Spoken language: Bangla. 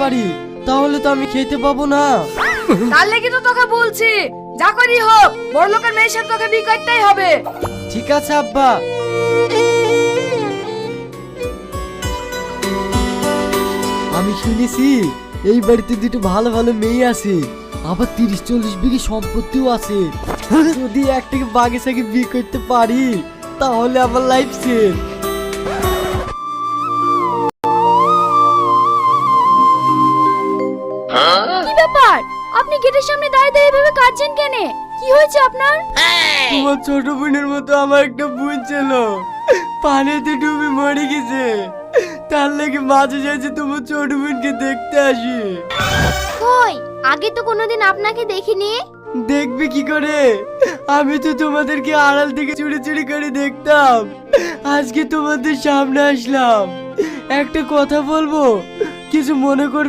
পারি, তাহলে তো আমি খেতে পাবো না। তার লেগে তো তোকে বলছি, যা করি হোক বড় লোকের মেয়ের সাথে তোকে বিয়ে করতেই হবে। ঠিক আছে আব্বা। আমি শুনেছি এই বাড়িতে দুটো ভালো ভালো মেয়ে আছে, আবার 30-40 বিঘে সম্পত্তিও আছে। যদি একটাকে বাগে সাগে বিয়ে করতে পারি তাহলে আমার লাইফ সেট। কি ব্যাপার, আপনি গেটের সামনে দাঁড়িয়ে দাঁড়িয়ে ভেবে কাঁদছেন কেন? কি হয়েছে আপনার? তোমার ছোট বোনের মতো আমার একটা বোন ছিল, পানিতে ডুবে মরে গেছে। তার লেগে মাঝে যাচ্ছে তোমার ছোট বোনকে দেখতে আসি। কই, আগে তো কোনোদিন আপনাকে দেখিনি। দেখবে কি করে, আমি তো তোমাদেরকে আড়াল থেকে চুরি চুরি করে দেখতাম। আজকে তোমাদের সামনে আসলাম, একটা কথা বলবো, কিছু মনে করবে